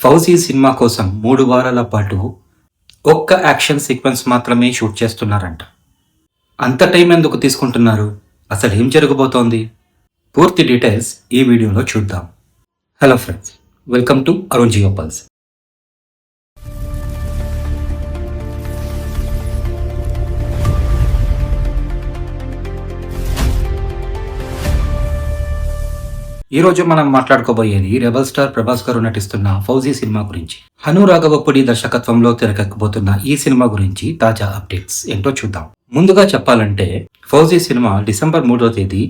Fauji cinema కోసం 3 వారాల పాటు ఒక్క యాక్షన్ సీక్వెన్స్ మాత్రమే షూట్ చేస్తున్నారంట. అంత టైం ఎందుకు తీసుకుంటున్నారు? అసలు ఏం జరగబోతోంది? పూర్తి డీటెయిల్స్ ఈ వీడియోలో చూద్దాం. Hello friends, welcome to Arun Jio Pulse. ఈ రోజు మనం మాట్లాడుకోబోయేది రెబల్ స్టార్ ప్రభాస్ గారు నటిస్తున్న ఫౌజీ సినిమా గురించి. హను రాఘవపుడి దర్శకత్వంలో తెరకెక్కబోతున్న ఈ సినిమా గురించి తాజా అప్డేట్స్ ఏంటో చూద్దాం. ముందుగా చెప్పాలంటే ఫౌజీ సినిమా డిసెంబర్ 3వ తేదీ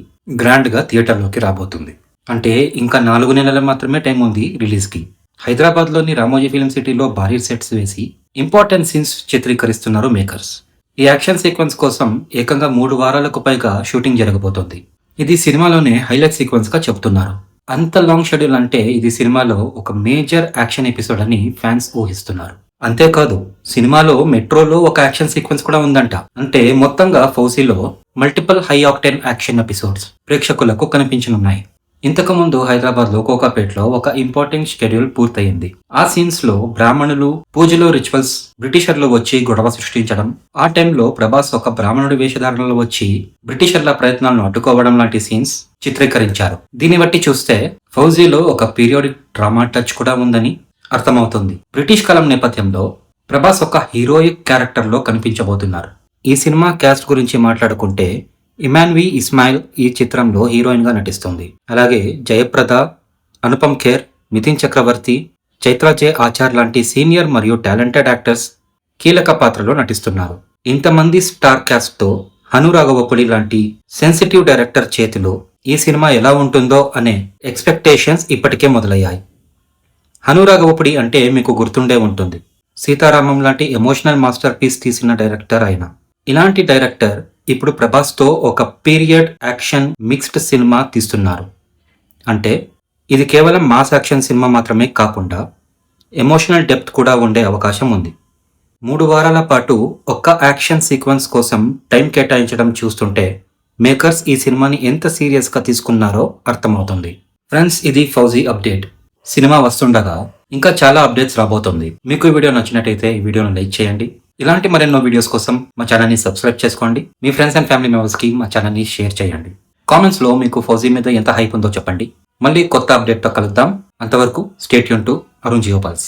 గ్రాండ్ గా థియేటర్లోకి రాబోతుంది. అంటే ఇంకా 4 నెలలు మాత్రమే టైం ఉంది రిలీజ్ కి. హైదరాబాద్ లోని రామోజీ ఫిల్మ్ సిటీలో భారీ సెట్స్ వేసి ఇంపార్టెంట్ సీన్స్ చిత్రీకరిస్తున్నారు మేకర్స్. ఈ యాక్షన్ సీక్వెన్స్ కోసం ఏకంగా 3 వారాలకు పైగా షూటింగ్ జరగబోతోంది. ఇది సినిమాలోనే హైలైట్ సీక్వెన్స్ గా చెబుతున్నారు. అంత లాంగ్ షెడ్యూల్ అంటే ఇది సినిమాలో ఒక మేజర్ యాక్షన్ ఎపిసోడ్ అని ఫ్యాన్స్ ఊహిస్తున్నారు. అంతేకాదు సినిమాలో మెట్రోలో ఒక యాక్షన్ సీక్వెన్స్ కూడా ఉందంట. అంటే మొత్తంగా ఫౌజీలో multiple high octane action episodes ప్రేక్షకులకు కనిపించనున్నాయి. ఇంతకు ముందు హైదరాబాద్ లో కోకాపేటలో ఒక ఇంపార్టెంట్ షెడ్యూల్ పూర్తయింది. ఆ సీన్స్ లో బ్రాహ్మణులు పూజలో రిచువల్స్, బ్రిటిషర్లు వచ్చి గొడవ సృష్టించడం, ఆ టైంలో ప్రభాస్ ఒక బ్రాహ్మణుడి వేషధారణలో వచ్చి బ్రిటిషర్ల ప్రయత్నాలను అడ్డుకోవడం లాంటి సీన్స్ చిత్రీకరించారు. దీన్ని బట్టి చూస్తే ఫౌజీలో ఒక పీరియాడిక్ డ్రామా టచ్ కూడా ఉందని అర్థమవుతుంది. బ్రిటిష్ కాలం నేపథ్యంలో ప్రభాస్ ఒక హీరోయిక్ క్యారెక్టర్ లో కనిపించబోతున్నారు. ఈ సినిమా క్యాస్ట్ గురించి మాట్లాడుకుంటే ఇమాన్వి ఇస్మాయిల్ ఈ చిత్రంలో హీరోయిన్ గా నటిస్తుంది. అలాగే జయప్రద, అనుపమ్ ఖేర్, మిథున్ చక్రవర్తి, చైత్రా జే ఆచార్ లాంటి సీనియర్ మరియు టాలెంటెడ్ యాక్టర్స్ కీలక పాత్రలో నటిస్తున్నారు. ఇంతమంది స్టార్ క్యాస్ట్ తో హను రాఘవపుడి లాంటి సెన్సిటివ్ డైరెక్టర్ చేతిలో ఈ సినిమా ఎలా ఉంటుందో అనే ఎక్స్పెక్టేషన్స్ ఇప్పటికే మొదలయ్యాయి. హను రాఘవపుడి అంటే మీకు గుర్తుండే ఉంటుంది. సీతారామం లాంటి ఎమోషనల్ మాస్టర్ పీస్ తీసిన డైరెక్టర్ ఆయన. ఇలాంటి డైరెక్టర్ ఇప్పుడు ప్రభాస్ తో ఒక పీరియడ్ యాక్షన్ మిక్స్డ్ సినిమా తీస్తున్నారు. అంటే ఇది కేవలం మాస్ యాక్షన్ సినిమా మాత్రమే కాకుండా ఎమోషనల్ డెప్త్ కూడా ఉండే అవకాశం ఉంది. 3 వారాల పాటు ఒక్క యాక్షన్ సీక్వెన్స్ కోసం టైం కేటాయించడం చూస్తుంటే మేకర్స్ ఈ సినిమాని ఎంత సీరియస్ గా తీసుకున్నారో అర్థమవుతుంది. ఫ్రెండ్స్, ఇది ఫౌజీ అప్డేట్. సినిమా వస్తుండగా ఇంకా చాలా అప్డేట్స్ రాబోతుంది. మీకు ఈ వీడియో నచ్చినట్టయితే ఈ వీడియోను లైక్ చేయండి. ఇలాంటి మరెన్నో వీడియోస్ కోసం మా ఛానల్ని సబ్స్క్రైబ్ చేసుకోండి. మీ ఫ్రెండ్స్ అండ్ ఫ్యామిలీ మెంబర్స్కి మా ఛానల్ని షేర్ చేయండి. కామెంట్స్లో మీకు ఫౌజీ మీద ఎంత హైప్ ఉందో చెప్పండి. మళ్ళీ కొత్త అప్డేట్తో కలుద్దాం. అంతవరకు stay tune to Arun Jio pulse.